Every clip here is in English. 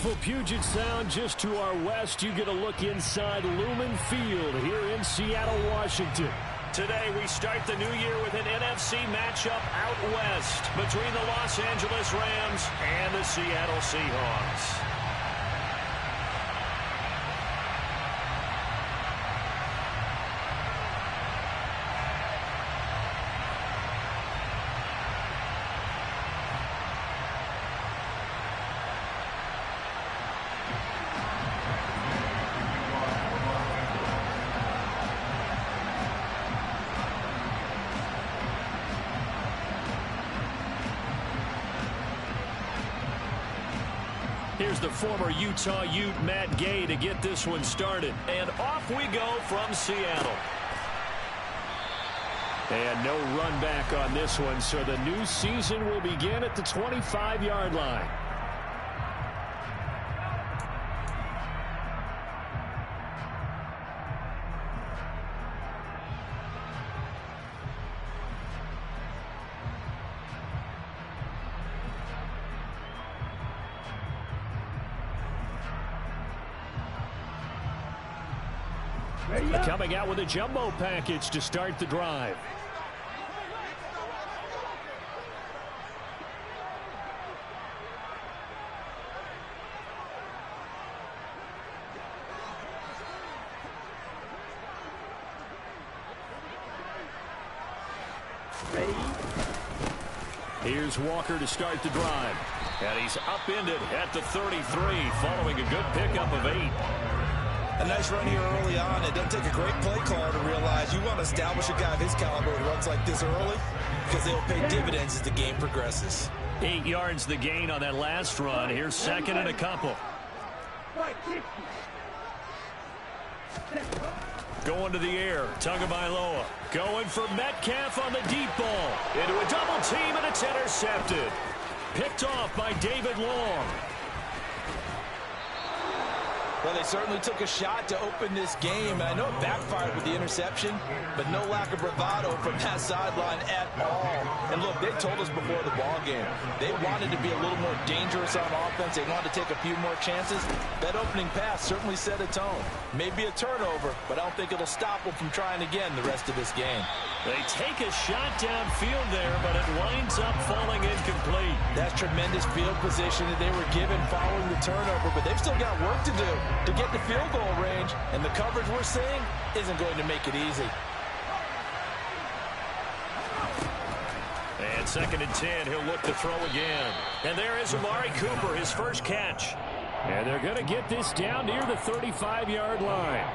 Beautiful Puget Sound just to our west. You get a look inside Lumen Field here in Seattle, Washington. Today we start the new year with an NFC matchup out west between the Los Angeles Rams and the Seattle Seahawks. Here's the former Utah Ute, Matt Gay, to get this one started. And off we go from Seattle. And no run back on this one, so the new season will begin at the 25-yard line. Coming out with a jumbo package to start the drive. Here's Walker to start the drive. And he's upended at the 33 following a good pickup of 8. A nice run here early on. It doesn't take a great play caller to realize you want to establish a guy of his caliber who runs like this early because they'll pay dividends as the game progresses. 8 yards the gain on that last run. Here's second and a couple. Going to the air. Tagovailoa going for Metcalf on the deep ball. Into a double team, and it's intercepted. Picked off by David Long. Well, they certainly took a shot to open this game. And I know it backfired with the interception, but no lack of bravado from that sideline at all. And look, they told us before the ball game, they wanted to be a little more dangerous on offense. They wanted to take a few more chances. That opening pass certainly set a tone. Maybe a turnover, but I don't think it'll stop them from trying again the rest of this game. They take a shot downfield there, but it winds up falling incomplete. That's tremendous field position that they were given following the turnover, but they've still got work to do to get the field goal range, and the coverage we're seeing isn't going to make it easy. And second and 10, he'll look to throw again. And there is Amari Cooper, his first catch. And they're going to get this down near the 35-yard line.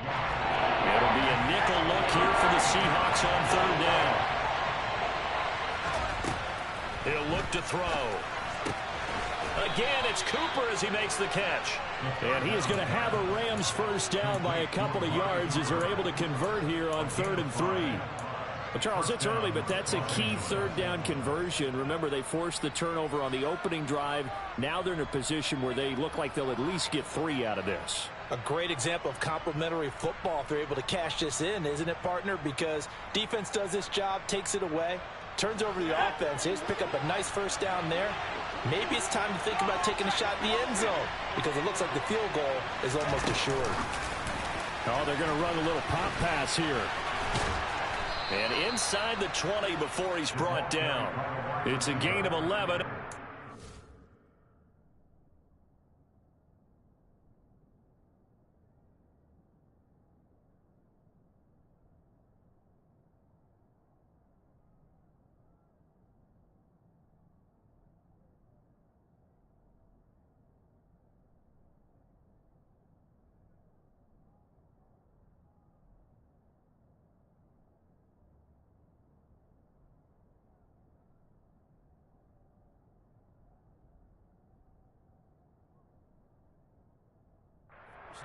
It'll be a nickel look here for the Seahawks on third down. He'll look to throw. Again, it's Cooper as he makes the catch. And he is going to have a Rams first down by a couple of yards as they're able to convert here on 3rd and 3. Well, Charles, it's early, but that's a key third down conversion. Remember, they forced the turnover on the opening drive. Now they're in a position where they look like they'll at least get 3 out of this. A great example of complementary football if they're able to cash this in, isn't it, partner? Because defense does this job, takes it away, turns over to the offense. They just pick up a nice first down there. Maybe it's time to think about taking a shot in the end zone because it looks like the field goal is almost assured. Oh, they're going to run a little pop pass here. And inside the 20 before he's brought down. It's a gain of 11.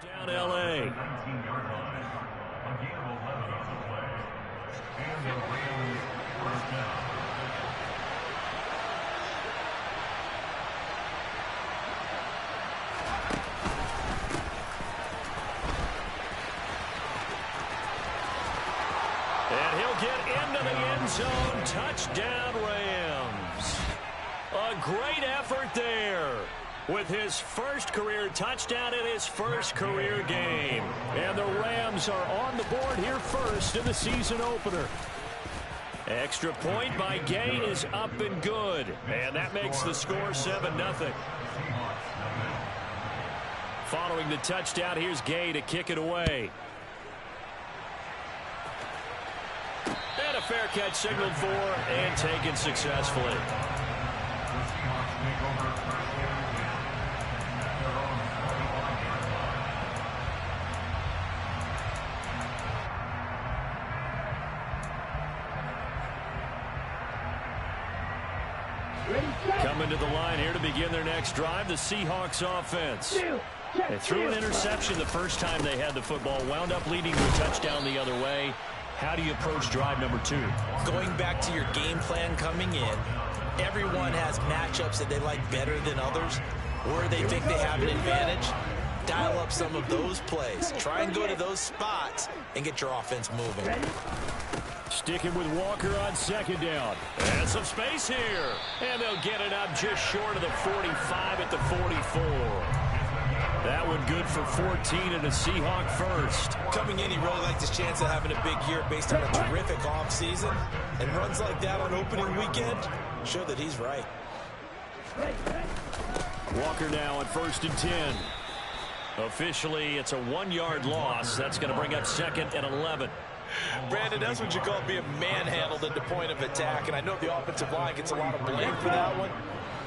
Down L.A. And he'll get into the end zone. Touchdown, Rams. A great effort there. with his first career touchdown in his first career game. And the Rams are on the board here first in the season opener. Extra point by Gay is up and good. And that makes the score 7-0. Following the touchdown, here's Gay to kick it away. And a fair catch signaled for and taken successfully. Coming to the line here to begin their next drive, the Seahawks offense. They threw an interception the first time they had the football, wound up leading to a touchdown the other way. How do you approach drive number 2? Going back to your game plan coming in, everyone has matchups that they like better than others, where they think they have an advantage. Dial up some of those plays. Try and go to those spots and get your offense moving. Sticking with Walker on second down. And some space here. And they'll get it up just short of the 45 at the 44. That one good for 14 and a Seahawk first. Coming in, he really liked his chance of having a big year based on a terrific offseason. And runs like that on opening weekend show that he's right. Walker now on 1st and 10. Officially, it's a 1-yard loss. That's going to bring up 2nd and 11. Brandon, that's what you call being manhandled at the point of attack. And I know the offensive line gets a lot of blame for that one.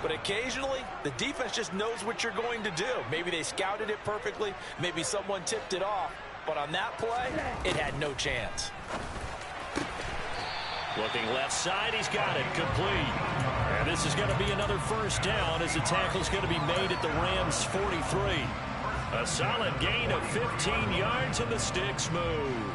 But occasionally, the defense just knows what you're going to do. Maybe they scouted it perfectly. Maybe someone tipped it off. But on that play, it had no chance. Looking left side, he's got it. Complete. And this is going to be another first down as the tackle's going to be made at the Rams' 43. A solid gain of 15 yards and the sticks move.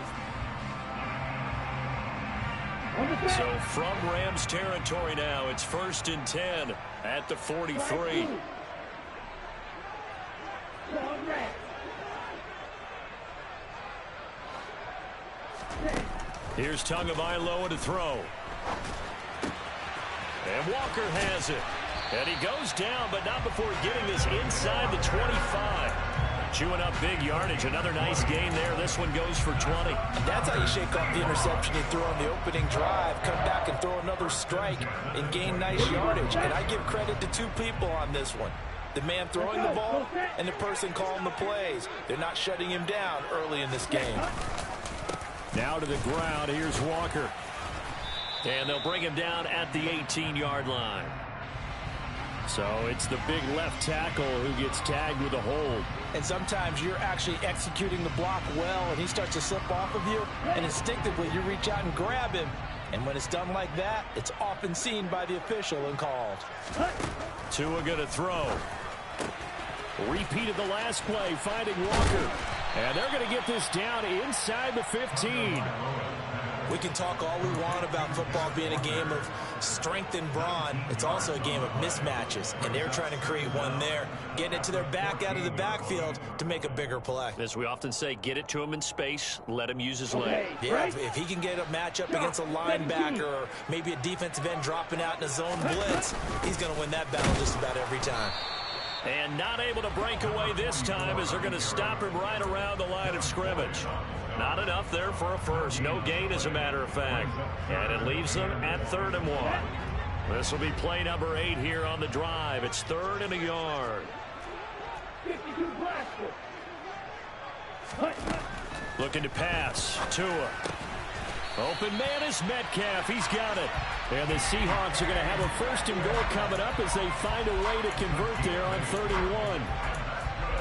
So from Rams territory now, it's 1st and 10 at the 43. Here's Tagovailoa to throw. And Walker has it. And he goes down, but not before getting this inside the 25. Chewing up big yardage. Another nice gain there. This one goes for 20. That's how you shake off the interception you threw on the opening drive. Come back and throw another strike and gain nice yardage. And I give credit to 2 people on this one. The man throwing the ball and the person calling the plays. They're not shutting him down early in this game. Now to the ground. Here's Walker. And they'll bring him down at the 18-yard line. So it's the big left tackle who gets tagged with a hold. And sometimes you're actually executing the block well, and he starts to slip off of you, and instinctively you reach out and grab him. And when it's done like that, it's often seen by the official and called. Tua going to throw. Repeated the last play, finding Walker. And they're going to get this down inside the 15. We can talk all we want about football being a game of strength and brawn. It's also a game of mismatches, and they're trying to create one there, getting it to their back out of the backfield to make a bigger play. As we often say, get it to him in space, let him use his leg. Yeah, if he can get a matchup against a linebacker or maybe a defensive end dropping out in a zone blitz, he's going to win that battle just about every time. And not able to break away this time as they're going to stop him right around the line of scrimmage. Not enough there for a first. No gain, as a matter of fact. And it leaves them at 3rd and 1. This will be play number 8 here on the drive. It's 3rd and a yard. Looking to pass. Tua. Open man is Metcalf. He's got it. And the Seahawks are going to have a 1st and goal coming up as they find a way to convert there on 3rd and 1.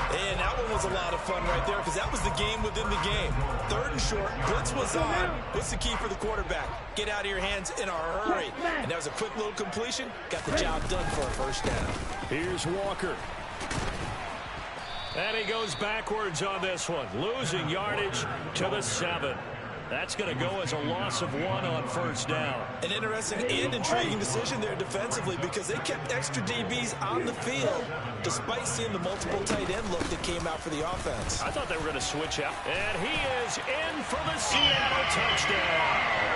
And that one was a lot of fun right there because that was the game within the game. 3rd and short, blitz was on. What's the key for the quarterback? Get out of your hands in a hurry. And that was a quick little completion. Got the job done for a 1st down. Here's Walker. And he goes backwards on this one. Losing yardage to the 7. That's going to go as a loss of 1 on 1st down. An interesting and intriguing decision there defensively because they kept extra DBs on the field despite seeing the multiple tight end look that came out for the offense. I thought they were going to switch out. And he is in for the Seattle touchdown.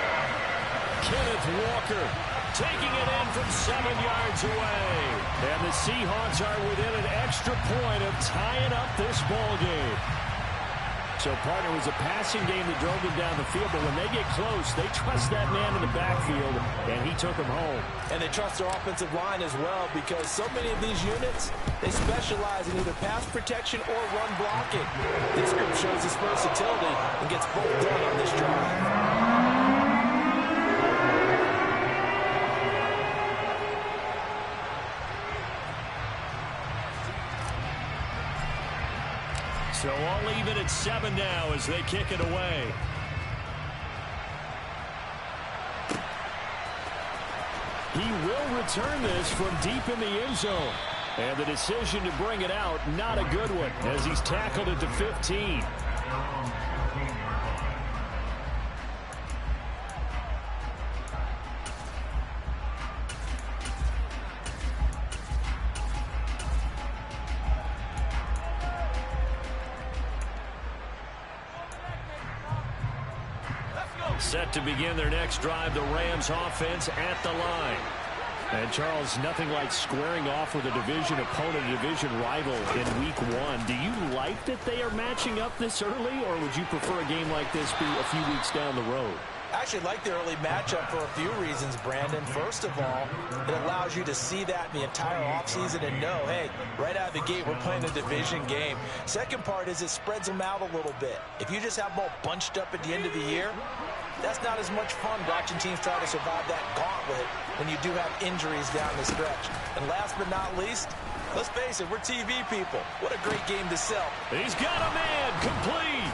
Kenneth Walker taking it in from 7 yards away. And the Seahawks are within an extra point of tying up this ball game. So, partner, it was a passing game that drove them down the field, but when they get close, they trust that man in the backfield, and he took them home. And they trust their offensive line as well, because so many of these units, they specialize in either pass protection or run blocking. This group shows its versatility and gets both done on this drive. So all even at 7 now as they kick it away. He will return this from deep in the end zone. And the decision to bring it out, not a good one, as he's tackled it to 15. Set to begin their next drive, the Rams offense at the line. And, Charles, nothing like squaring off with a division opponent, a division rival in Week 1. Do you like that they are matching up this early, or would you prefer a game like this be a few weeks down the road? I actually like the early matchup for a few reasons, Brandon. First of all, it allows you to see that the entire offseason and know, hey, right out of the gate, we're playing a division game. Second part is it spreads them out a little bit. If you just have them all bunched up at the end of the year, that's not as much fun watching teams try to survive that gauntlet when you do have injuries down the stretch. And last but not least, let's face it, we're TV people. What a great game to sell. He's got a man complete.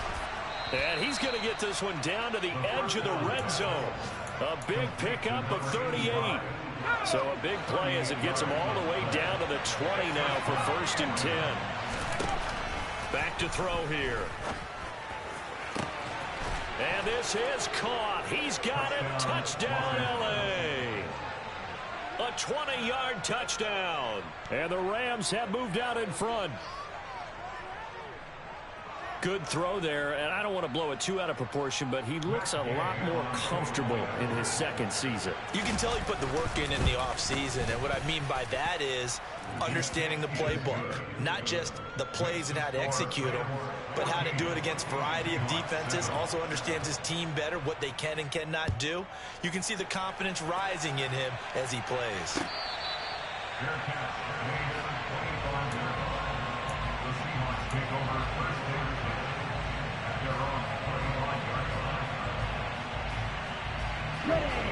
And he's going to get this one down to the edge of the red zone. A big pickup of 38. So a big play as it gets him all the way down to the 20 now for 1st and 10. Back to throw here. And this is caught. He's got it. Touchdown, L.A. A 20-yard touchdown. And the Rams have moved out in front. Good throw there, and I don't want to blow it too out of proportion, but he looks a lot more comfortable in his second season. You can tell he put the work in the offseason, and what I mean by that is understanding the playbook. Not just the plays and how to execute them, but how to do it against a variety of defenses. Also understands his team better, what they can and cannot do. You can see the confidence rising in him as he plays.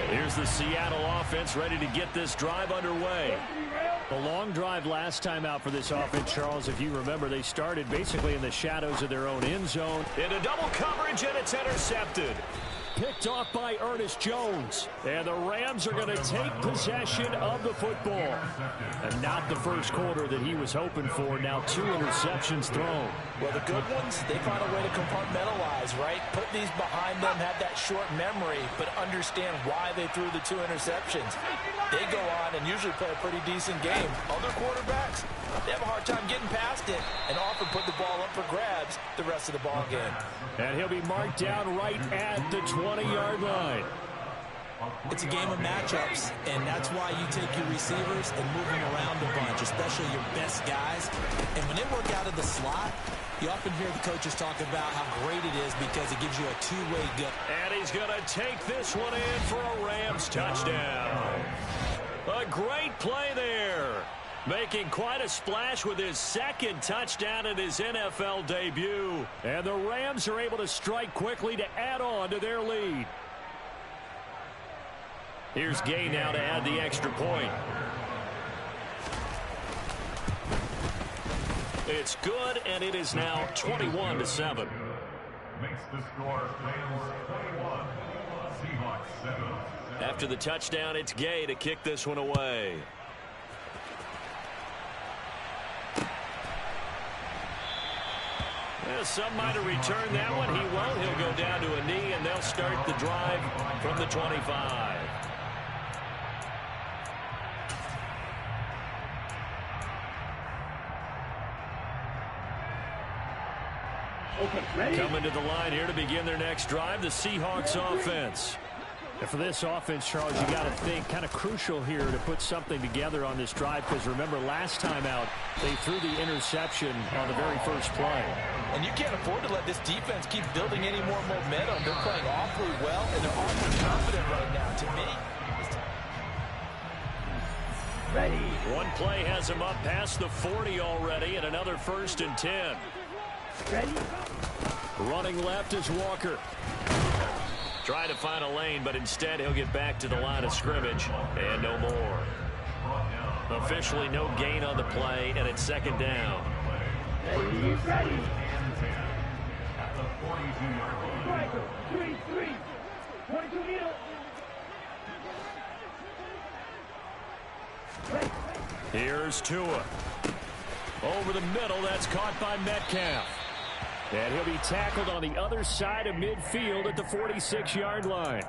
Here's the Seattle offense ready to get this drive underway. A long drive last time out for this offense, Charles. If you remember, they started basically in the shadows of their own end zone. Into double coverage, and it's intercepted. Picked off by Ernest Jones. And the Rams are going to take possession of the football. And not the first quarter that he was hoping for. Now 2 interceptions thrown. Well, the good ones, they find a way to compartmentalize, right? Put these behind them, have that short memory, but understand why they threw the 2 interceptions. They go on and usually play a pretty decent game. Other quarterbacks, they have a hard time getting past it and often put the ball up for grabs the rest of the ball game. And he'll be marked down right at the 20-yard line. It's a game of matchups, and that's why you take your receivers and move them around a bunch, especially your best guys. And when they work out of the slot, you often hear the coaches talk about how great it is because it gives you a two-way go. And he's going to take this one in for a Rams touchdown. A great play there. Making quite a splash with his second touchdown in his NFL debut. And the Rams are able to strike quickly to add on to their lead. Here's Gay now to add the extra point. It's good, and it is now 21-7. Makes the score Rams 21, Seahawks 7. After the touchdown, it's Gay to kick this one away. Well, some might have returned that one. He won't. He'll go down to a knee, and they'll start the drive from the 25. Okay, ready? Coming to the line here to begin their next drive, the Seahawks offense. And for this offense, Charles, you got to think kind of crucial here to put something together on this drive, because remember last time out they threw the interception on the very first play. And you can't afford to let this defense keep building any more momentum. They're playing awfully well, and they're awfully confident right now. To me, ready. One play has him up past the 40 already, and another 1st and 10. Ready. Running left is Walker. Trying to find a lane, but instead he'll get back to the line of scrimmage, and no more. Officially no gain on the play, and it's 2nd down. Ready. At the 42-yard line. 3-3. 22 meter. Here's Tua. Over the middle, that's caught by Metcalf. And he'll be tackled on the other side of midfield at the 46-yard line.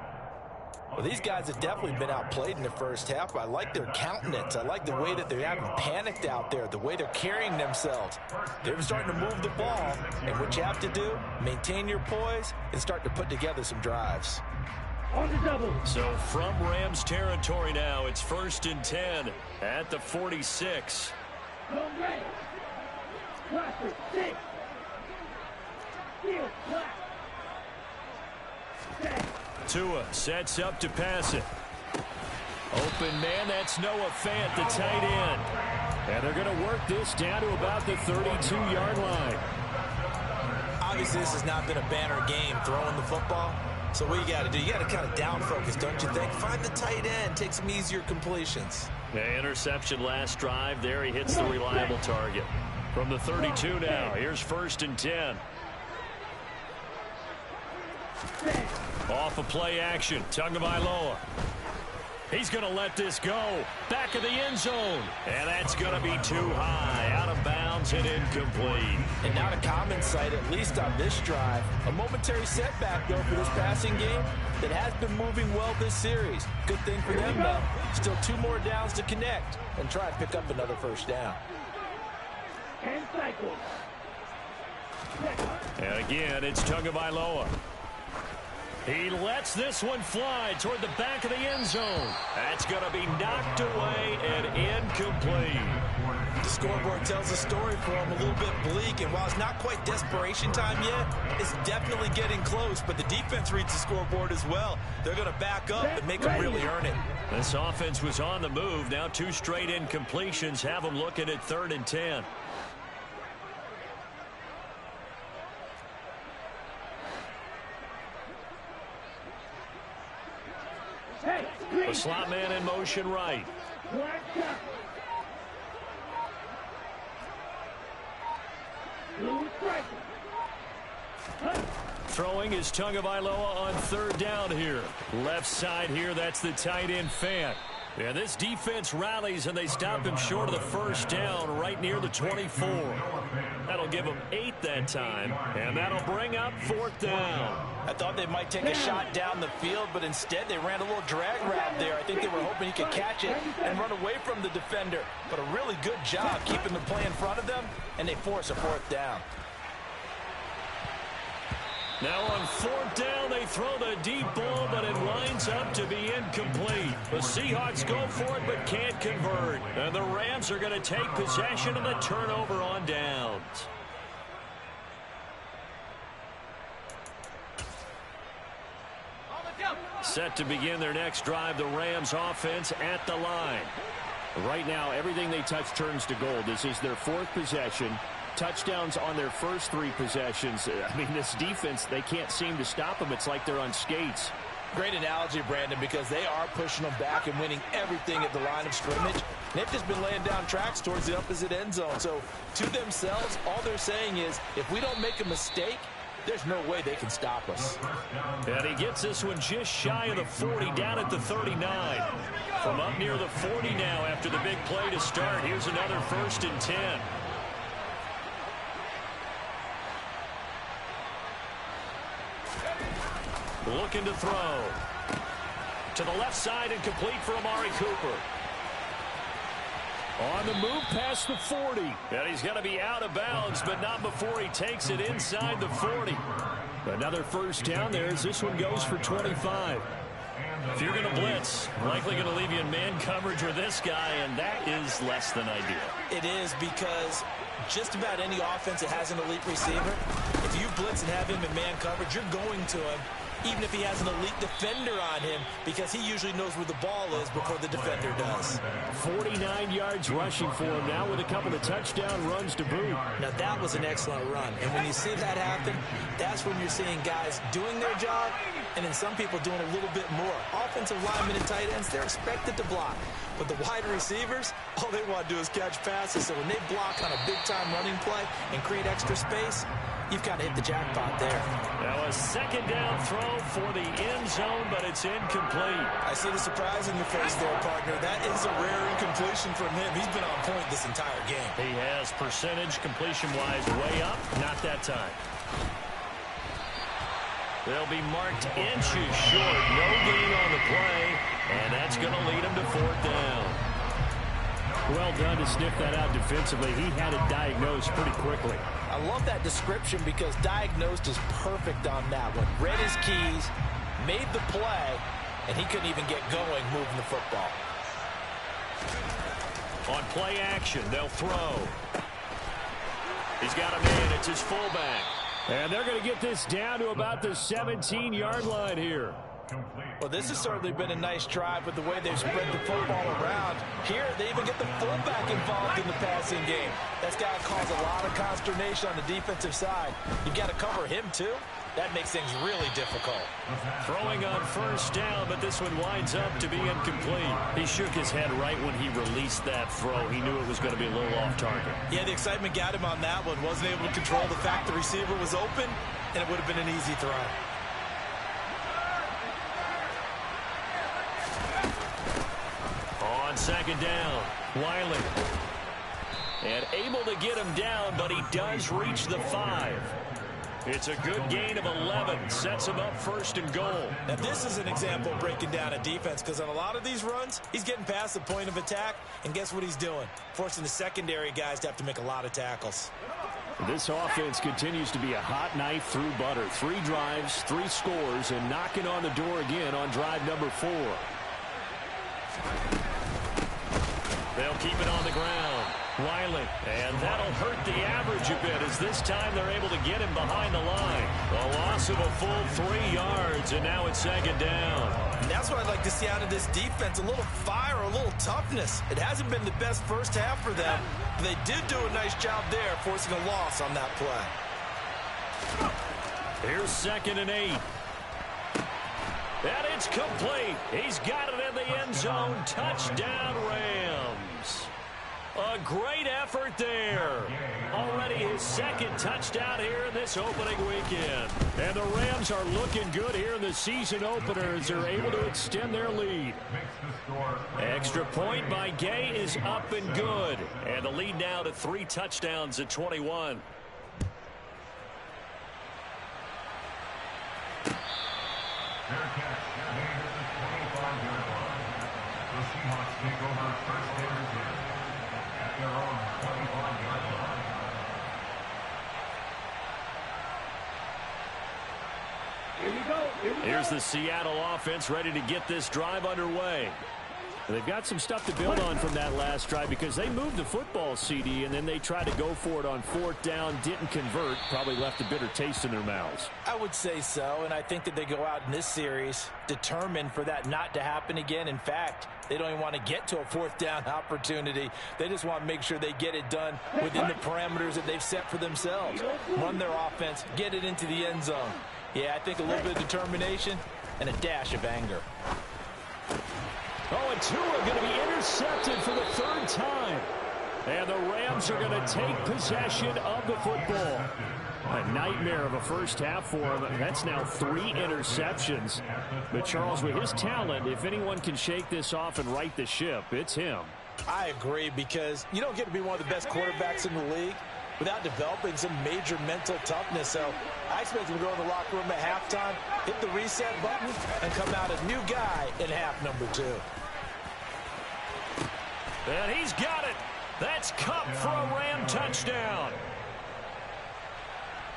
Well, these guys have definitely been outplayed in the first half. I like their countenance. I like the way that they haven't panicked out there, the way they're carrying themselves. They're starting to move the ball, and what you have to do, maintain your poise and start to put together some drives. On the double. So from Rams territory now, it's 1st and 10 at the 46. Tua sets up to pass it. Open man, that's Noah Fant, the tight end. And they're going to work this down to about the 32-yard line. Obviously, this has not been a banner game throwing the football. So what you got to do, you got to kind of down focus, don't you think? Find the tight end, take some easier completions. The interception last drive. There he hits the reliable target. From the 32 now, here's 1st and 10. Off of play action, Tagovailoa. He's going to let this go. Back of the end zone. And that's going to be too high. Out of bounds and incomplete. And not a common sight, at least on this drive. A momentary setback, though, for this passing game that has been moving well this series. Good thing for them, though. Still 2 more downs to connect and try and pick up another 1st down. And again, it's Tagovailoa. He lets this one fly toward the back of the end zone. That's going to be knocked away and incomplete. The scoreboard tells a story for him, a little bit bleak, and while it's not quite desperation time yet, it's definitely getting close, but the defense reads the scoreboard as well. They're going to back up and make them really earn it. This offense was on the move. Now 2 straight incompletions have them looking at 3rd and 10. The slot man in motion right. Throwing is Tagovailoa on 3rd down here. Left side here, that's the tight end Fant. Yeah, this defense rallies and they stop him short of the 1st down right near the 24. That'll give him 8 that time, and that'll bring up 4th down. I thought they might take a shot down the field, but instead they ran a little drag route there. I think they were hoping he could catch it and run away from the defender. But a really good job keeping the play in front of them, and they force a 4th down. Now on 4th down, they throw the deep ball, but it winds up to be incomplete. The Seahawks go for it, but can't convert. And the Rams are going to take possession of the turnover on downs. Set to begin their next drive, the Rams offense at the line. Right now, everything they touch turns to gold. This is their 4th possession. Touchdowns on their first 3 possessions. I mean, this defense, they can't seem to stop them. It's like they're on skates. Great analogy, Brandon, because they are pushing them back and winning everything at the line of scrimmage. They've just been laying down tracks towards the opposite end zone. So to themselves, all they're saying is, if we don't make a mistake, there's no way they can stop us. And he gets this one just shy of the 40, down at the 39. From up near the 40 now after the big play to start. Here's another 1st and 10. Looking to throw. To the left side and complete for Amari Cooper. On the move past the 40. And he's going to be out of bounds, but not before he takes it inside the 40. Another 1st down there as this one goes for 25. If you're going to blitz, likely going to leave you in man coverage with this guy, and that is less than ideal. It is, because just about any offense that has an elite receiver, if you blitz and have him in man coverage, you're going to him, even if he has an elite defender on him, because he usually knows where the ball is before the defender does. 49 yards rushing for him now with a couple of touchdown runs to boot. Now, that was an excellent run, and when you see that happen, that's when you're seeing guys doing their job, and then some people doing a little bit more. Offensive linemen and tight ends, they're expected to block. But the wide receivers, all they want to do is catch passes. So when they block on a big-time running play and create extra space, you've got to hit the jackpot there. Now a second down throw for the end zone, but it's incomplete. I see the surprise in your face there, partner. That is a rare incompletion from him. He's been on point this entire game. He has percentage completion-wise way up. Not that time. They'll be marked inches short. No gain on the play, and that's going to lead them to fourth down. Well done to sniff that out defensively. He had it diagnosed pretty quickly. I love that description because diagnosed is perfect on that one. Read his keys, made the play, and he couldn't even get going moving the football. On play action, they'll throw. He's got a man. It's his fullback. And they're going to get this down to about the 17-yard line here. Well, this has certainly been a nice drive with the way they've spread the football around. Here, they even get the fullback involved in the passing game. That's got to cause a lot of consternation on the defensive side. You've got to cover him, too. That makes things really difficult. Throwing on first down, but this one winds up to be incomplete. He shook his head right when he released that throw. He knew it was going to be a little off target. Yeah, the excitement got him on that one. Wasn't able to control the fact the receiver was open, and it would have been an easy throw. On second down, Wiley. And able to get him down, but he does reach the 5. It's a good gain of 11. Sets him up first and goal. Now, this is an example of breaking down a defense, because on a lot of these runs, he's getting past the point of attack, and guess what he's doing? Forcing the secondary guys to have to make a lot of tackles. This offense continues to be a hot knife through butter. 3 drives, 3 scores, and knocking on the door again on drive number 4. They'll keep it on the ground. Wiley, and that'll hurt the average a bit as this time they're able to get him behind the line. A loss of a full 3 yards, and now it's second down. And that's what I'd like to see out of this defense, a little fire, a little toughness. It hasn't been the best first half for them, but they did do a nice job there, forcing a loss on that play. Here's 2nd and 8. And it's complete. He's got it in the end zone. Touchdown, Rams. A great effort there. Already his 2nd touchdown here in this opening weekend. And the Rams are looking good here in the season opener as they're able to extend their lead. Extra point by Gay is up and good. And the lead now to 3 touchdowns at 21. The Seahawks take over first and 10 at their own 25-yard line. Here we go. Here's the Seattle offense ready to get this drive underway. They've got some stuff to build on from that last drive because they moved the football, CD, and then they tried to go for it on 4th down, didn't convert, probably left a bitter taste in their mouths. I would say so, and I think that they go out in this series determined for that not to happen again. In fact, they don't even want to get to a 4th down opportunity. They just want to make sure they get it done within the parameters that they've set for themselves. Run their offense, get it into the end zone. Yeah, I think a little bit of determination and a dash of anger. Oh, and 2 are going to be intercepted for the 3rd time. And the Rams are going to take possession of the football. A nightmare of a first half for him. That's now 3 interceptions. But Charles, with his talent, if anyone can shake this off and right the ship, it's him. I agree, because you don't get to be one of the best quarterbacks in the league without developing some major mental toughness. So I expect him to go in the locker room at halftime, hit the reset button, and come out a new guy in half number 2. And he's got it. That's Cup for a Ram touchdown.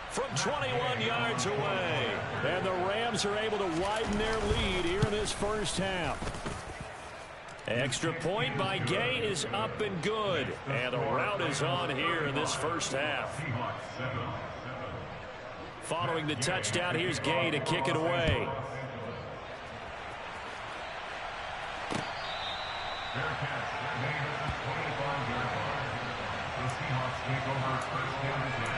from 21 yards away. And the Rams are able to widen their lead here in this first half. Extra point by Gay is up and good. And the route is on here in this first half. Following the touchdown, here's Gay to kick it away. Fair catch. Made at the 25-yard line. The Seahawks take over first down and 10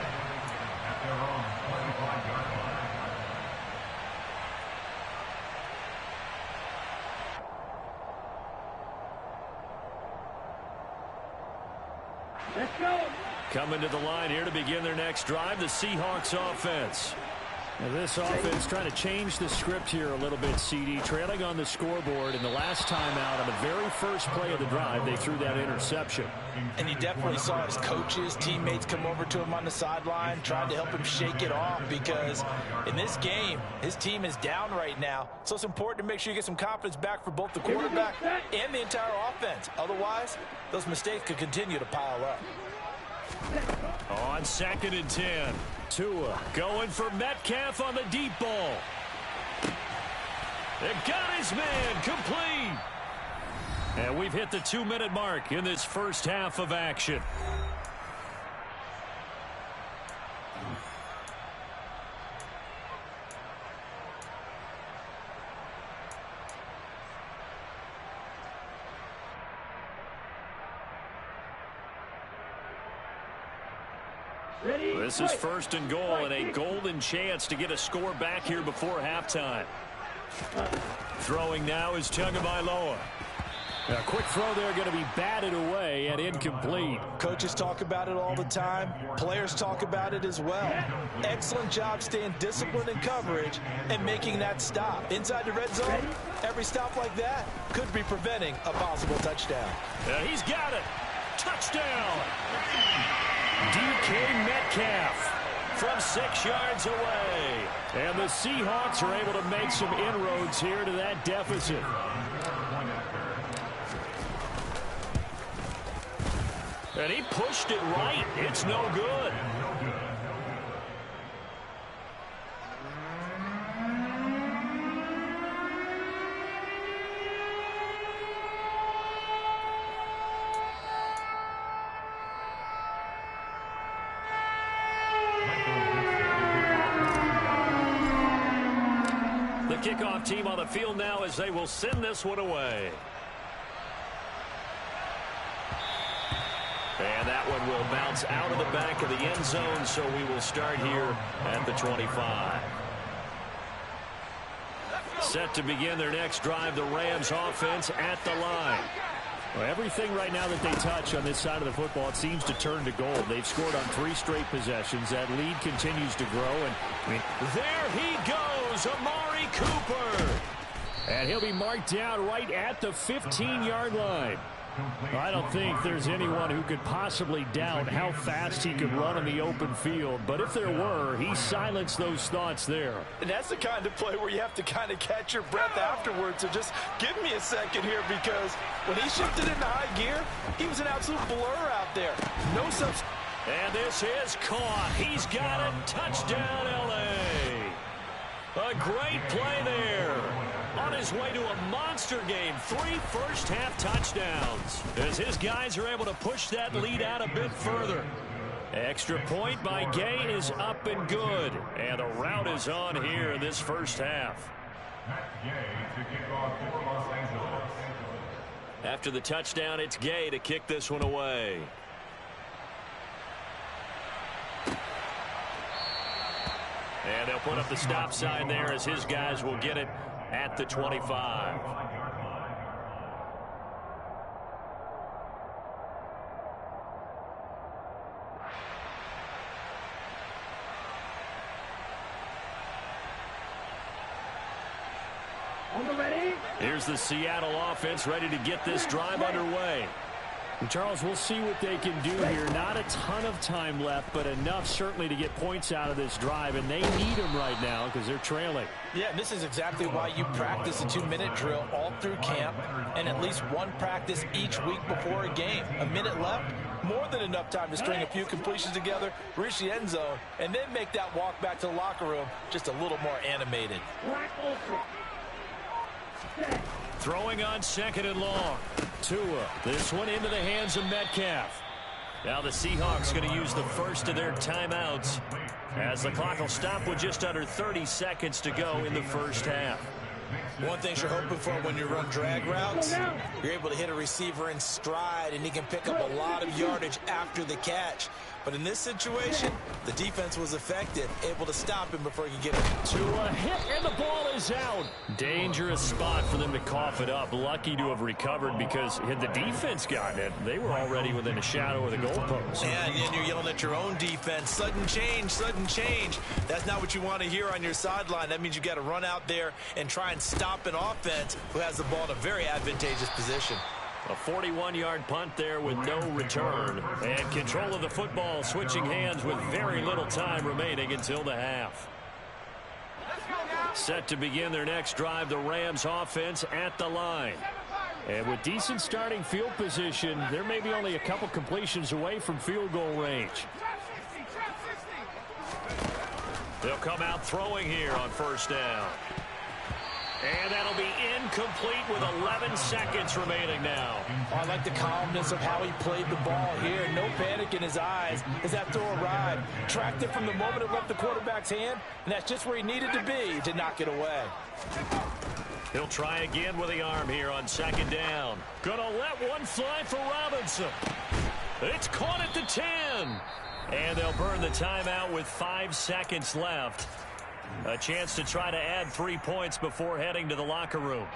at their own 25-yard line. Let's go. Coming to the line here to begin their next drive, the Seahawks offense. Now this offense trying to change the script here a little bit, CD. Trailing on the scoreboard, and the last time out on the very first play of the drive, they threw that interception. And you definitely saw his coaches, teammates come over to him on the sideline, trying to help him shake it off, because in this game, his team is down right now. So it's important to make sure you get some confidence back for both the quarterback and the entire offense. Otherwise, those mistakes could continue to pile up. On 2nd and 10. Tua going for Metcalf on the deep ball. They got his man complete. And we've hit the 2-minute mark in this first half of action. This is 1st and goal, and a golden chance to get a score back here before halftime. Throwing now is Tagovailoa. A quick throw there going to be batted away and incomplete. Coaches talk about it all the time. Players talk about it as well. Excellent job staying disciplined in coverage and making that stop. Inside the red zone, every stop like that could be preventing a possible touchdown. He's got it. Touchdown. DK Metcalf from 6 yards away. And the Seahawks are able to make some inroads here to that deficit. And he pushed it right. It's no good. Kickoff team on the field now as they will send this one away. And that one will bounce out of the back of the end zone, so we will start here at the 25. Set to begin their next drive, the Rams offense at the line. Well, everything right now that they touch on this side of the football, it seems to turn to gold. They've scored on 3 straight possessions. That lead continues to grow. And there he goes, Amari Cooper. And he'll be marked down right at the 15-yard line. I don't think there's anyone who could possibly doubt how fast he could run in the open field. But if there were, he silenced those thoughts there. And that's the kind of play where you have to kind of catch your breath afterwards. So just give me a second here, because when he shifted into high gear, he was an absolute blur out there. No substitute. And this is caught. He's got it. Touchdown, L.A. A great play there. On his way to a monster game, 3 first-half touchdowns, as his guys are able to push that lead out a bit further. Extra point by Gay is up and good, and the route is on here in this first half. After the touchdown, it's Gay to kick this one away. And they'll put up the stop sign there as his guys will get it at the 25. On the ready. Here's the Seattle offense ready to get this drive underway. And Charles, we'll see what they can do here. Not a ton of time left, but enough certainly to get points out of this drive, and they need them right now because they're trailing. Yeah, and this is exactly why you practice a 2-minute drill all through camp and at least one practice each week before a game. A minute left, more than enough time to string a few completions together, reach the end zone, and then make that walk back to the locker room just a little more animated. Throwing on 2nd and long. Tua, this one into the hands of Metcalf. Now the Seahawks going to use the first of their timeouts as the clock will stop with just under 30 seconds to go in the first half. One thing you're hoping for when you run drag routes, you're able to hit a receiver in stride and he can pick up a lot of yardage after the catch. But in this situation, the defense was effective, able to stop him before he could get it. Tua hit, and the ball is out. Dangerous spot for them to cough it up. Lucky to have recovered because had the defense gotten it, they were already within a shadow of the goalpost. Yeah, and then you're yelling at your own defense. Sudden change, sudden change. That's not what you want to hear on your sideline. That means you got to run out there and try and stop an offense who has the ball in a very advantageous position. A 41-yard punt there with no return. And control of the football switching hands with very little time remaining until the half. Set to begin their next drive, the Rams offense at the line. And with decent starting field position, there may be only a couple completions away from field goal range. They'll come out throwing here on first down. And that'll be incomplete with 11 seconds remaining now. Oh, I like the calmness of how he played the ball here. No panic in his eyes as that throw arrived. Tracked it from the moment it left the quarterback's hand, and that's just where he needed to be to knock it away. He'll try again with the arm here on 2nd down. Gonna let one fly for Robinson. It's caught at the 10. And they'll burn the timeout with 5 seconds left. A chance to try to add 3 points before heading to the locker room.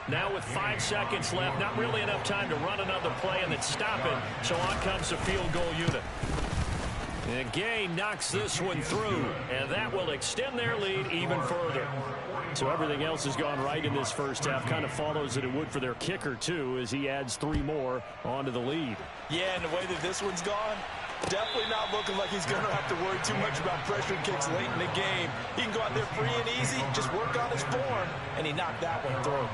Now with 5 seconds left, not really enough time to run another play and then stop it. So on comes the field goal unit. And Gay knocks this one through, and that will extend their lead even further. So everything else has gone right in this first half. Kind of follows that it would for their kicker, too, as he adds 3 more onto the lead. Yeah, and the way that this one's gone, definitely not looking like he's going to have to worry too much about pressure kicks late in the game. He can go out there free and easy, just work on his form, and he knocked that one through.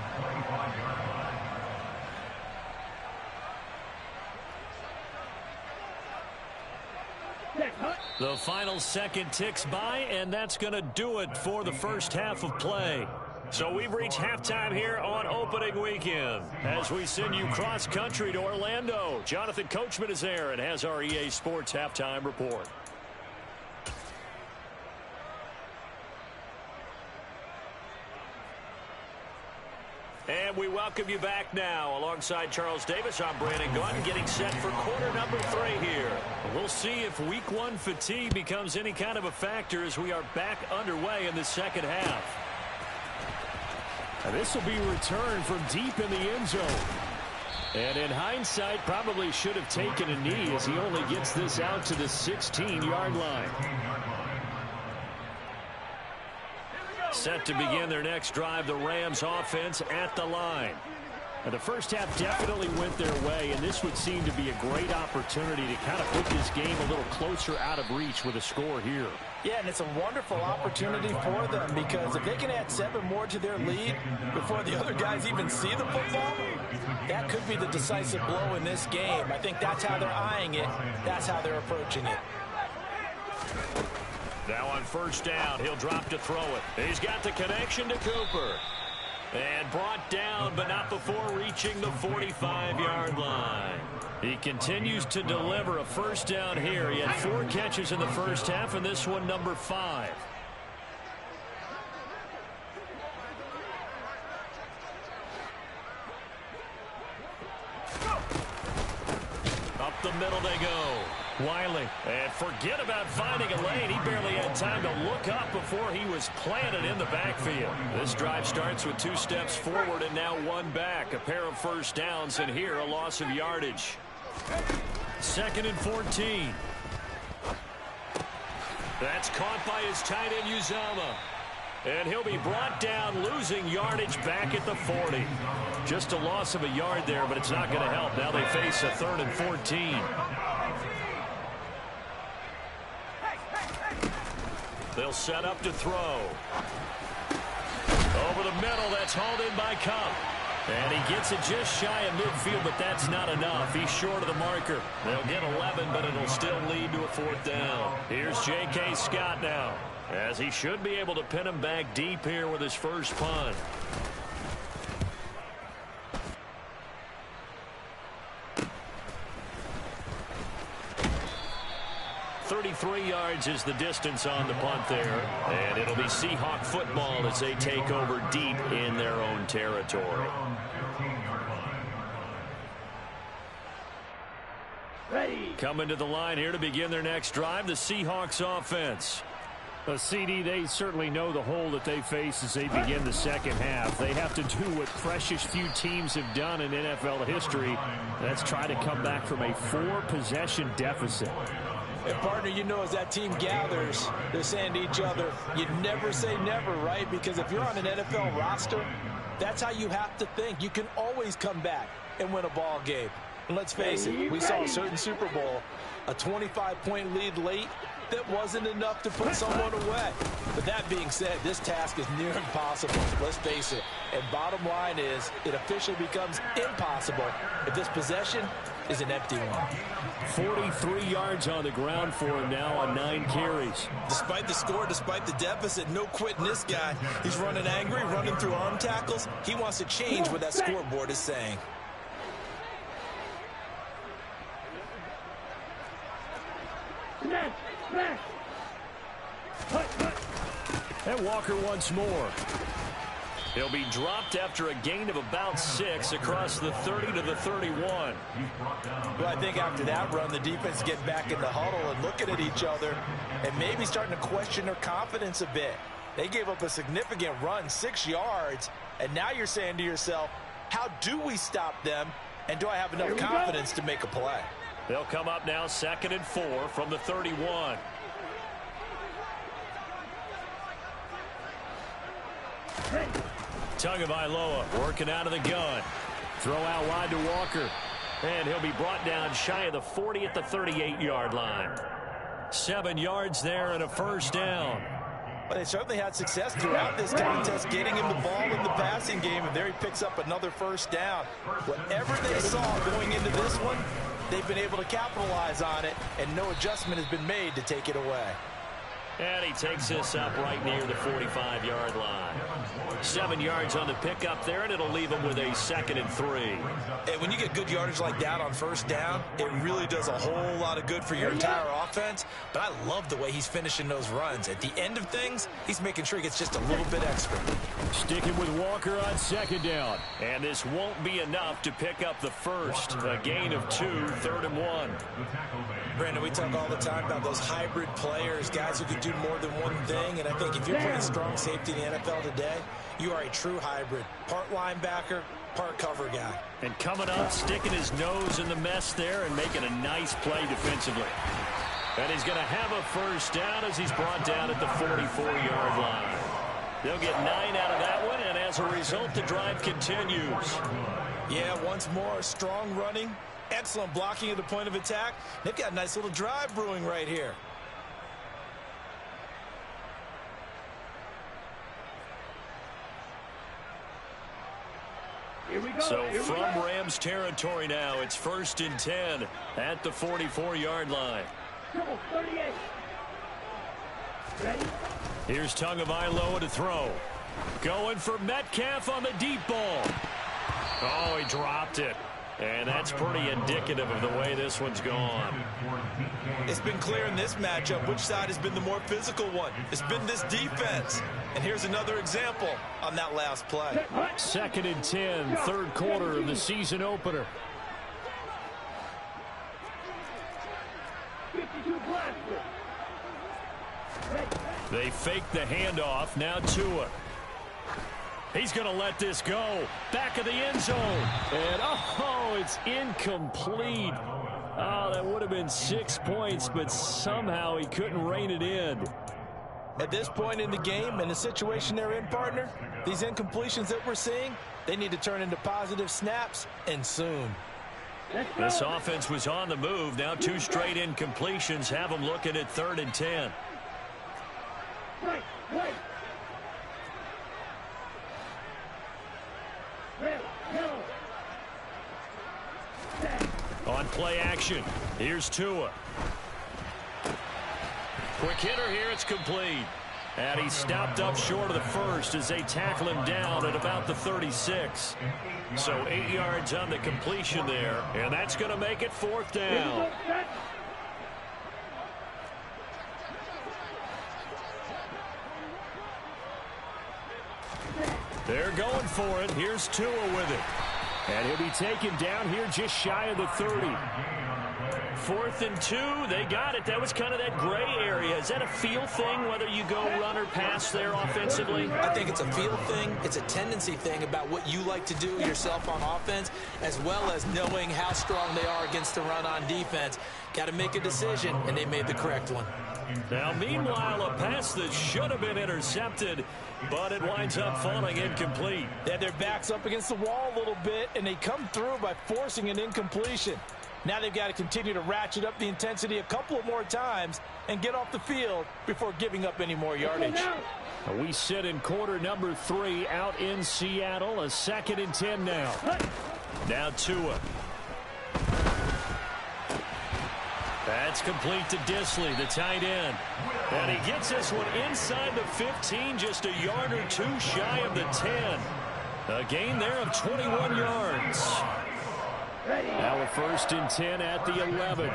The final second ticks by, and that's going to do it for the first half of play. So we've reached halftime here on opening weekend as we send you cross-country to Orlando. Jonathan Coachman is there and has our EA Sports halftime report. And we welcome you back now. Alongside Charles Davis, I'm Brandon Gaunt, getting set for quarter number 3 here. We'll see if week 1 fatigue becomes any kind of a factor as we are back underway in the second half. And this will be returned from deep in the end zone. And in hindsight, probably should have taken a knee as he only gets this out to the 16-yard line. Set to begin their next drive, the Rams offense at the line. And the first half definitely went their way, and this would seem to be a great opportunity to kind of put this game a little closer out of reach with a score here. Yeah, and it's a wonderful opportunity for them because if they can add 7 more to their lead before the other guys even see the football, that could be the decisive blow in this game. I think that's how they're eyeing it. That's how they're approaching it. Now on first down, he'll drop to throw it. He's got the connection to Cooper. And brought down, but not before reaching the 45-yard line. He continues to deliver a first down here. He had 4 catches in the first half, and this one number 5. Up the middle they go. Wiley. And forget about finding a lane. He barely had time to look up before he was planted in the backfield. This drive starts with 2 steps forward and now 1 back. A pair of first downs, and here a loss of yardage. 2nd and 14. That's caught by his tight end, Uzama. And he'll be brought down, losing yardage back at the 40. Just a loss of a yard there, but it's not going to help. Now they face a 3rd and 14. They'll set up to throw. Over the middle, that's hauled in by Cup. And he gets it just shy of midfield, but that's not enough. He's short of the marker. They'll get 11, but it'll still lead to a 4th down. Here's J.K. Scott now, as he should be able to pin him back deep here with his first punt. 33 yards is the distance on the punt there. And it'll be Seahawk football as they take over deep in their own territory. Ready. Coming to the line here to begin their next drive, the Seahawks offense. CD, they certainly know the hole that they face as they begin the second half. They have to do what precious few teams have done in NFL history. That's try to come back from a 4-possession deficit. And partner, you know, as that team gathers, they're saying to each other, you never say never, right? Because if you're on an NFL roster, that's how you have to think. You can always come back and win a ball game. And let's face it, we saw a certain Super Bowl, a 25-point lead late, that wasn't enough to put someone away. But that being said, this task is near impossible. Let's face it. And bottom line is, it officially becomes impossible if this possession is an empty one. 43 yards on the ground for him now on 9 carries. Despite the score, despite the deficit, no quitting this guy. He's running angry, running through arm tackles. He wants to change what that scoreboard is saying. And Walker once more. He'll be dropped after a gain of about 6 across the 30 to the 31. Well, I think after that run, the defense get back in the huddle and looking at each other and maybe starting to question their confidence a bit. They gave up a significant run, 6 yards, and now you're saying to yourself, how do we stop them, and do I have enough confidence to make a play? They'll come up now 2nd and 4 from the 31. Tagovailoa working out of the gun. Throw out wide to Walker. And he'll be brought down shy of the 40 at the 38-yard line. 7 yards there and a first down. But they certainly had success throughout this contest getting him the ball in the passing game, and there he picks up another first down. Whatever they saw going into this one, they've been able to capitalize on it, and no adjustment has been made to take it away. And he takes this up right near the 45-yard line. 7 yards on the pickup there, and it'll leave him with a 2nd and 3. And when you get good yardage like that on first down, it really does a whole lot of good for your entire offense. But I love the way he's finishing those runs. At the end of things, he's making sure he gets just a little bit extra. Sticking with Walker on 2nd down. And this won't be enough to pick up the first. A gain of 2, 3rd and 1. Brandon, we talk all the time about those hybrid players, guys who can do more than one thing. And I think if you're playing strong safety in the NFL today, you are a true hybrid. Part linebacker, part cover guy. And coming up, sticking his nose in the mess there and making a nice play defensively. And he's going to have a first down as he's brought down at the 44-yard line. They'll get 9 out of that one, and as a result, the drive continues. Yeah, once more, strong running, excellent blocking at the point of attack. They've got a nice little drive brewing right here. So from Rams territory now, it's 1st and 10 at the 44-yard line. Here's Tagovailoa to throw. Going for Metcalf on the deep ball. Oh, he dropped it. And that's pretty indicative of the way this one's gone. It's been clear in this matchup which side has been the more physical one. It's been this defense. And here's another example on that last play. 2nd and 10, 3rd quarter of the season opener. They fake the handoff. Now Tua. He's going to let this go. Back of the end zone. And, oh, it's incomplete. Oh, that would have been 6 points, but somehow he couldn't rein it in. At this point in the game and the situation they're in, partner, these incompletions that we're seeing, they need to turn into positive snaps, and soon. This offense was on the move. Now 2 straight incompletions have them looking at 3rd and 10. Right. On play action, here's Tua. Quick hitter here, it's complete. And he stopped up short of the first as they tackle him down at about the 36. So 8 yards on the completion there, and that's going to make it 4th down. They're going for it. Here's Tua with it. And he'll be taken down here just shy of the 30. 4th and 2. They got it. That was kind of that gray area. Is that a feel thing, whether you go run or pass there offensively? I think it's a feel thing. It's a tendency thing about what you like to do yourself on offense, as well as knowing how strong they are against the run on defense. Got to make a decision, and they made the correct one. Now, meanwhile, a pass that should have been intercepted, but it winds up falling incomplete. They had their backs up against the wall a little bit, and they come through by forcing an incompletion. Now they've got to continue to ratchet up the intensity a couple of more times and get off the field before giving up any more yardage. We sit in quarter number 3 out in Seattle. A 2nd and 10 now. Now Tua. That's complete to Disley, the tight end. And he gets this one inside the 15, just a yard or 2 shy of the 10. A gain there of 21 yards. Now a 1st and 10 at the 11.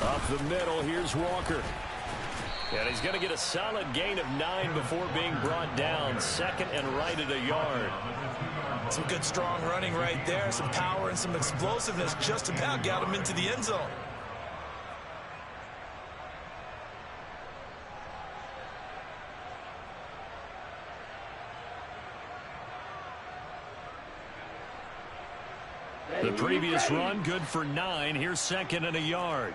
Up the middle, here's Walker. And he's going to get a solid gain of 9 before being brought down. 2nd and right at a yard. Some good strong running right there. Some power and some explosiveness just about got him into the end zone. The previous run, good for 9. Here's 2nd and a yard.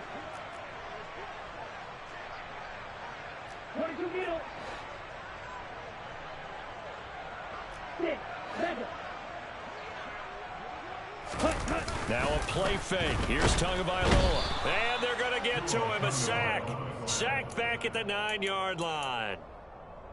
Now a play fake. Here's Tagovailoa. And they're going to get to him. A sack. Sacked back at the 9-yard line.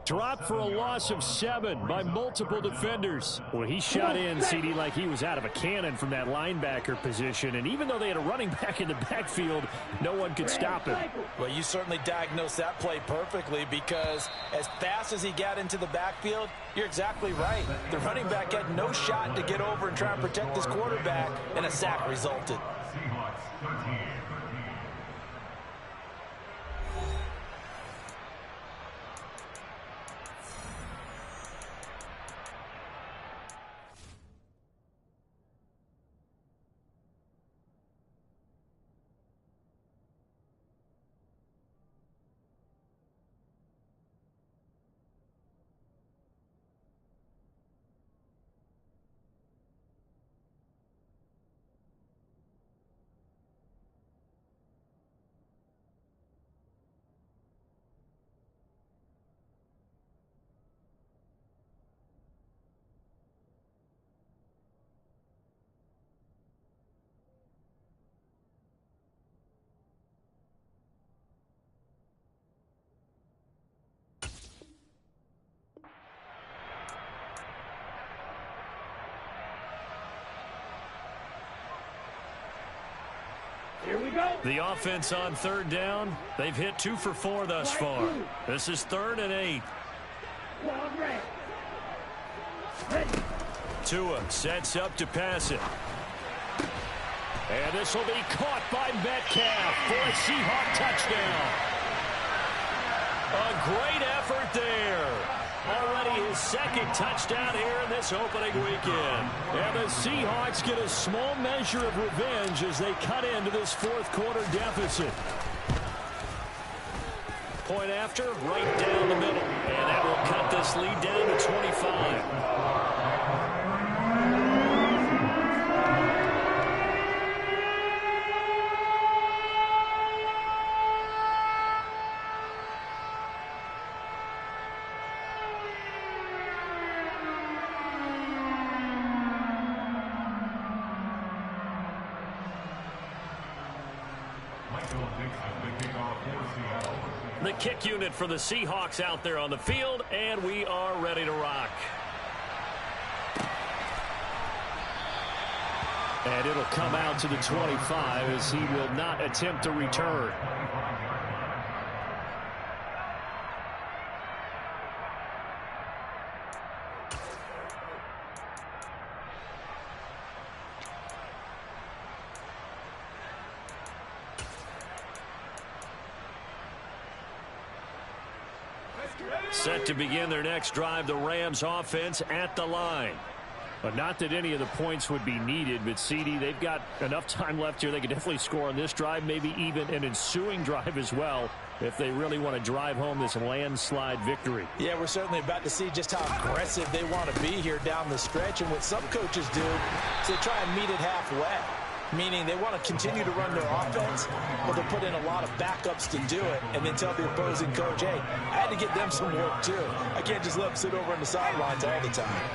Dropped for a loss of 7 by multiple defenders. Well, he shot in, CD, like he was out of a cannon from that linebacker position. And even though they had a running back in the backfield, no one could stop him. Well, you certainly diagnosed that play perfectly, because as fast as he got into the backfield, you're exactly right. The running back had no shot to get over and try and protect his quarterback, and a sack resulted. Seahawks 13. Here we go. The offense on 3rd down. They've hit 2 for 4 thus far. This is 3rd and 8. Tua sets up to pass it. And this will be caught by Metcalf for a Seahawk touchdown. A great effort there. Already his 2nd touchdown here in this opening weekend. And the Seahawks get a small measure of revenge as they cut into this 4th quarter deficit. Point after, right down the middle. And that will cut this lead down to 25. The kick unit for the Seahawks out there on the field, and we are ready to rock. And it'll come out to the 25 as he will not attempt to return. Set to begin their next drive, the Rams offense at the line. But not that any of the points would be needed, but CD, they've got enough time left here. They could definitely score on this drive, maybe even an ensuing drive as well, if they really want to drive home this landslide victory. Yeah, we're certainly about to see just how aggressive they want to be here down the stretch. And what some coaches do is they try and meet it halfway, meaning they want to continue to run their offense, but they'll put in a lot of backups to do it and then tell the opposing coach, hey, I had to get them some work too. I can't just let them sit over on the sidelines all the time.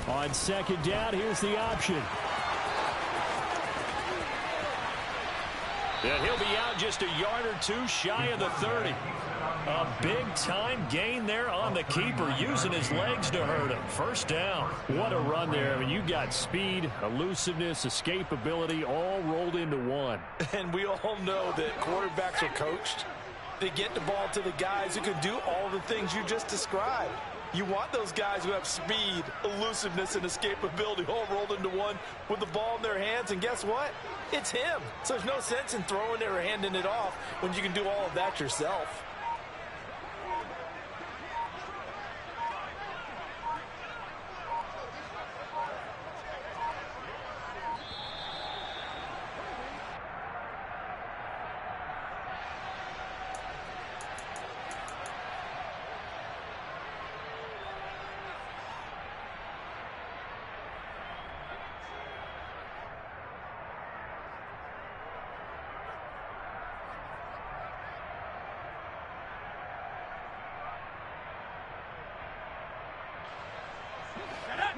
On second down, here's the option. And he'll be out just a yard or two shy of the 30. A big-time gain there on the keeper, using his legs to hurt him. First down. What a run there. I mean, you got speed, elusiveness, escapability, all rolled into one. And we all know that quarterbacks are coached to get the ball to the guys who can do all the things you just described. You want those guys who have speed, elusiveness, and escapability all rolled into one with the ball in their hands. And guess what? It's him. So there's no sense in throwing it or handing it off when you can do all of that yourself.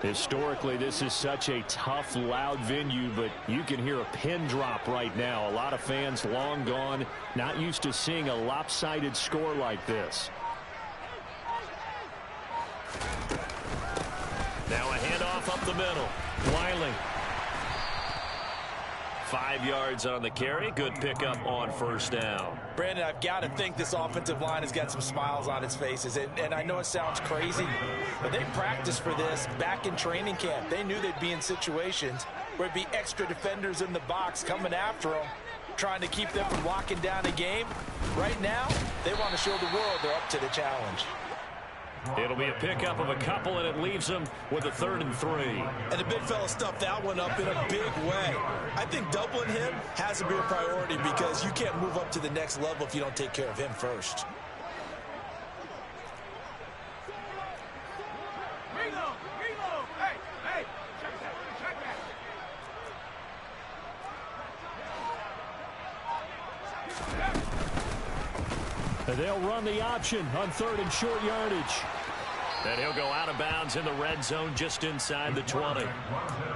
Historically, this is such a tough, loud venue, but you can hear a pin drop right now. A lot of fans long gone, not used to seeing a lopsided score like this. Now a handoff up the middle. Wiley. 5 yards on the carry. Good pickup on first down. Brandon, I've got to think this offensive line has got some smiles on its faces. And I know it sounds crazy, but they practiced for this back in training camp. They knew they'd be in situations where it'd be extra defenders in the box coming after them, trying to keep them from locking down a game. Right now, they want to show the world they're up to the challenge. It'll be a pickup of a couple, and it leaves them with a 3rd and 3. And the big fella stuffed that one up in a big way. I think doubling him has to be a priority because you can't move up to the next level if you don't take care of him first. Reload. Hey, check that. And they'll run the option on 3rd and short yardage. And he'll go out of bounds in the red zone just inside the 20.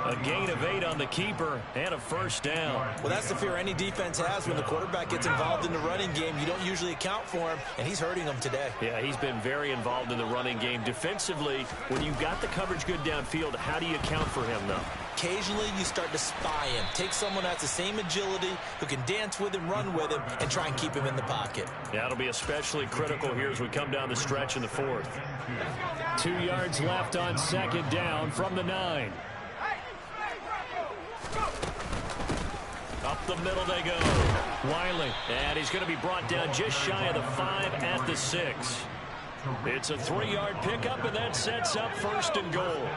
A gain of 8 on the keeper and a first down. Well, that's the fear any defense has when the quarterback gets involved in the running game. You don't usually account for him, and he's hurting them today. Yeah, he's been very involved in the running game. Defensively, when you've got the coverage good downfield, how do you account for him, though? Occasionally, you start to spy him. Take someone that has the same agility, who can dance with him, run with him, and try and keep him in the pocket. Yeah, it'll be especially critical here as we come down the stretch in the 4th. 2 yards left on second down from the 9. Up the middle they go. Wiley. And he's going to be brought down just shy of the 5 at the 6. It's a 3-yard pickup, and that sets up 1st and goal.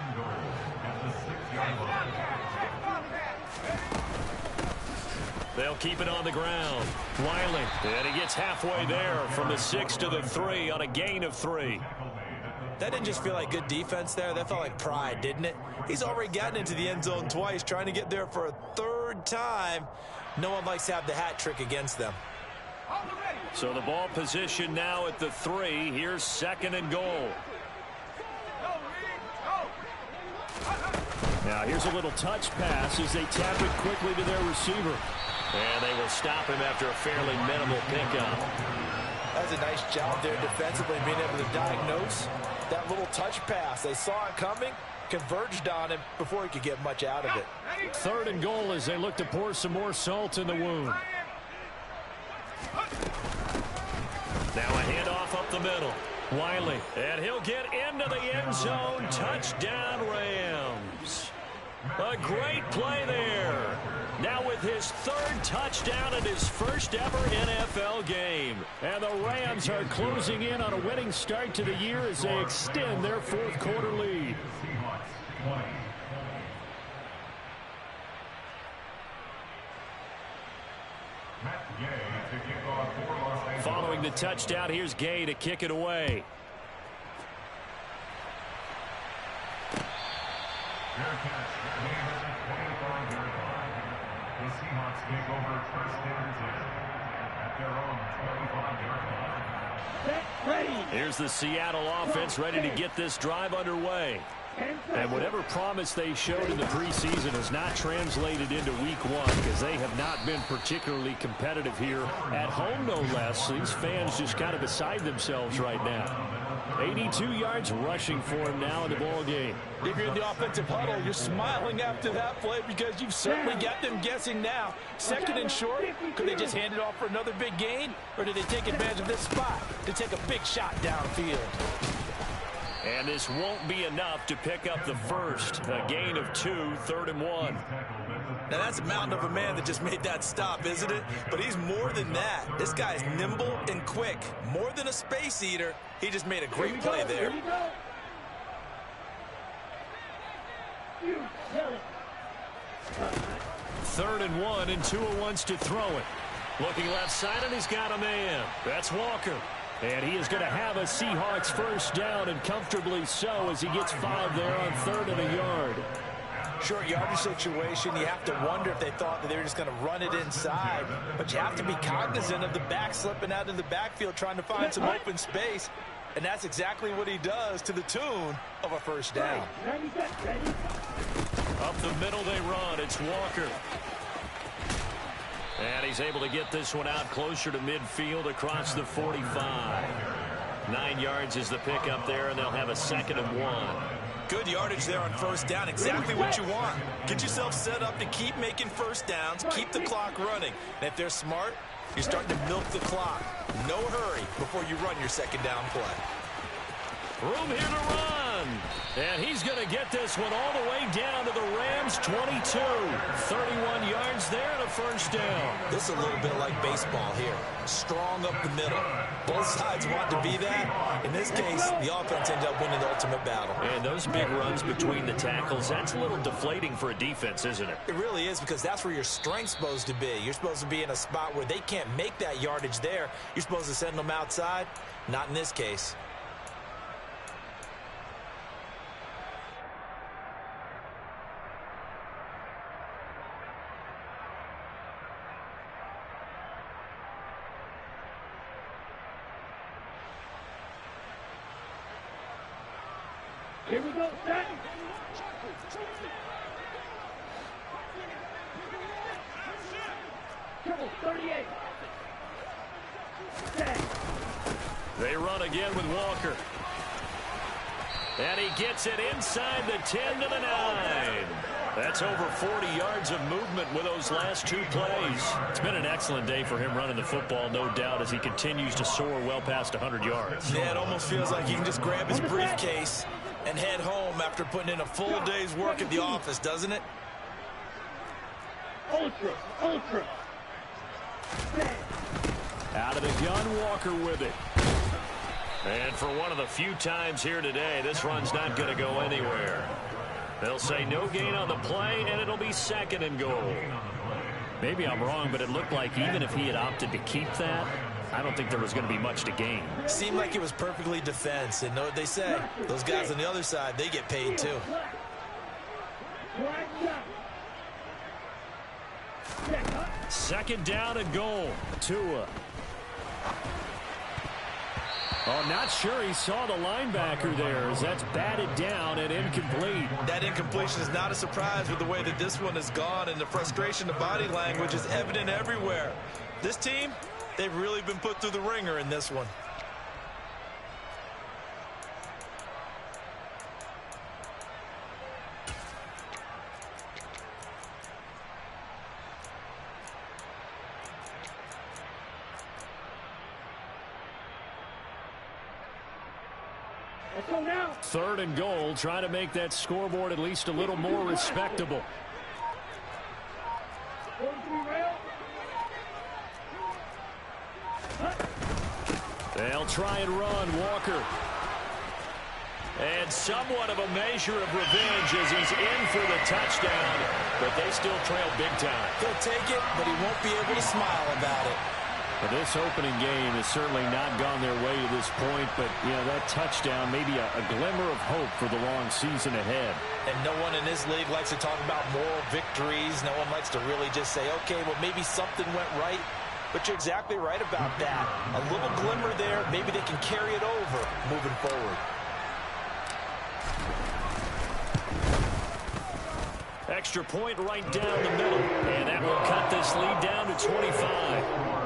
They'll keep it on the ground. Wiley. And he gets halfway there from the 6 to the 3 on a gain of 3. That didn't just feel like good defense there. That felt like pride, didn't it? He's already gotten into the end zone twice, trying to get there for a 3rd time. No one likes to have the hat trick against them. So the ball position now at the 3. Here's 2nd and goal. Now here's a little touch pass as they tap it quickly to their receiver. And they will stop him after a fairly minimal pickup. That's a nice job there defensively, being able to diagnose that little touch pass. They saw it coming, converged on him before he could get much out of it. 3rd and goal as they look to pour some more salt in the wound. Now a handoff up the middle. Wiley, and he'll get into the end zone. Touchdown, Rams. A great play there. Now with his 3rd touchdown in his first ever NFL game. And the Rams are closing in on a winning start to the year as they extend their 4th quarter lead. Following the touchdown, here's Gay to kick it away. The Seahawks take over 1st and 10 at their own 25-yard line. Here's the Seattle offense ready to get this drive underway. And whatever promise they showed in the preseason has not translated into week 1 because they have not been particularly competitive here at home, no less. These fans just kind of beside themselves right now. 82 yards rushing for him now in the ball game. If you're in the offensive huddle, you're smiling after that play because you've certainly got them guessing now. 2nd and short, could they just hand it off for another big gain? Or did they take advantage of this spot to take a big shot downfield? And this won't be enough to pick up the first. A gain of 2, 3rd and 1. Now that's a mountain of a man that just made that stop, isn't it? But he's more than that. This guy's nimble and quick. More than a space eater. He just made a great play there. 3rd and 1, and Tua wants to throw it. Looking left side, and he's got a man. That's Walker. And he is going to have a Seahawks 1st down, and comfortably so as he gets 5 there on 3rd and a yard. Short yardage situation, you have to wonder if they thought that they were just going to run it inside. But you have to be cognizant of the back slipping out of the backfield trying to find some open space. And that's exactly what he does to the tune of a 1st down. Up the middle they run. It's Walker. And he's able to get this one out closer to midfield across the 45. 9 yards is the pickup there, and they'll have a 2nd and 1. Good yardage there on 1st down. Exactly what you want. Get yourself set up to keep making 1st downs, keep the clock running. And if they're smart, you're starting to milk the clock. No hurry before you run your 2nd down play. Room here to run. And he's going to get this one all the way down to the Rams' 22. 31 yards there and a 1st down. This is a little bit like baseball here. Strong up the middle. Both sides want to be that. In this case, the offense ends up winning the ultimate battle. And those big runs between the tackles, that's a little deflating for a defense, isn't it? It really is, because that's where your strength's supposed to be. You're supposed to be in a spot where they can't make that yardage there. You're supposed to send them outside. Not in this case. Here we go, set. Triple 38. Set. They run again with Walker. And he gets it inside the 10 to the 9. That's over 40 yards of movement with those last 2 plays. It's been an excellent day for him running the football, no doubt, as he continues to soar well past 100 yards. Yeah, it almost feels like he can just grab his briefcase and head home after putting in a full day's work at the office, doesn't it? Ultra. Out of the gun, Walker with it. And for one of the few times here today, this run's not going to go anywhere. They'll say no gain on the play, and it'll be 2nd and goal. Maybe I'm wrong, but it looked like even if he had opted to keep that, I don't think there was going to be much to gain. Seemed like it was perfectly defense, and know what they say. Those guys on the other side, they get paid too. 2nd down and goal. Tua. Oh, not sure he saw the linebacker there, as that's batted down and incomplete. That incompletion is not a surprise with the way that this one has gone, and the frustration, the body language is evident everywhere. This team, they've really been put through the ringer in this one. Let's go now. 3rd and goal, trying to make that scoreboard at least a little more respectable. 43 rail. They'll try and run, Walker. And somewhat of a measure of revenge as he's in for the touchdown, but they still trail big time. He'll take it, but he won't be able to smile about it. But this opening game has certainly not gone their way to this point, but, you know, that touchdown may be a glimmer of hope for the long season ahead. And no one in this league likes to talk about moral victories. No one likes to really just say, okay, well, maybe something went right. But you're exactly right about that. A little glimmer there, maybe they can carry it over moving forward. Extra point right down the middle, and that will cut this lead down to 25.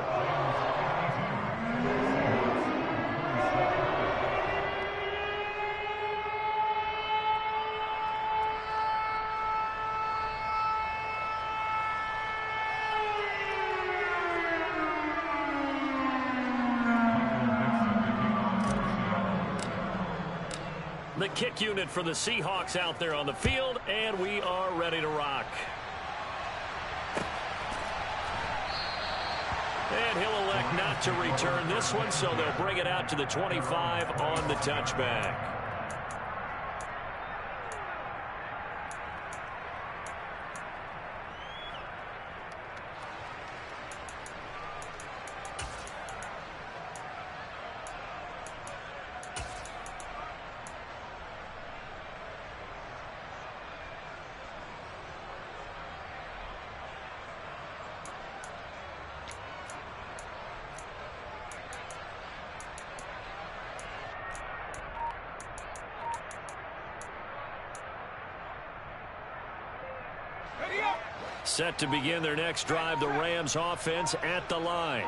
The kick unit for the Seahawks out there on the field, and we are ready to rock. And he'll elect not to return this one, so they'll bring it out to the 25 on the touchback. Set to begin their next drive, the Rams offense at the line.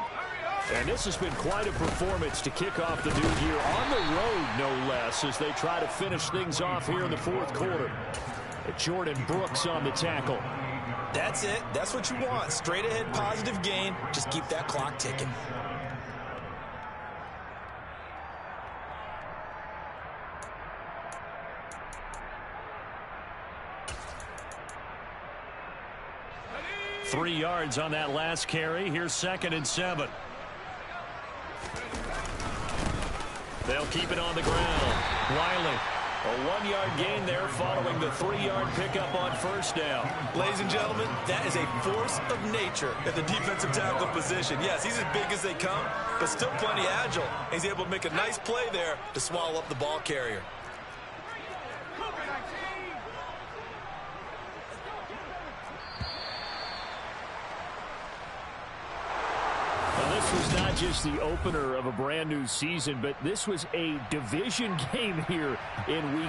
And this has been quite a performance to kick off the new year on the road, no less, as they try to finish things off here in the 4th quarter. Jordan Brooks on the tackle. That's it. That's what you want. Straight ahead positive gain. Just keep that clock ticking. Three yards on that last carry. Here's 2nd and 7. They'll keep it on the ground. Wiley, a 1-yard gain there following the 3-yard pickup on 1st down. Ladies and gentlemen, that is a force of nature at the defensive tackle position. Yes, he's as big as they come, but still plenty agile. He's able to make a nice play there to swallow up the ball carrier. This was not just the opener of a brand new season, but this was a division game here in week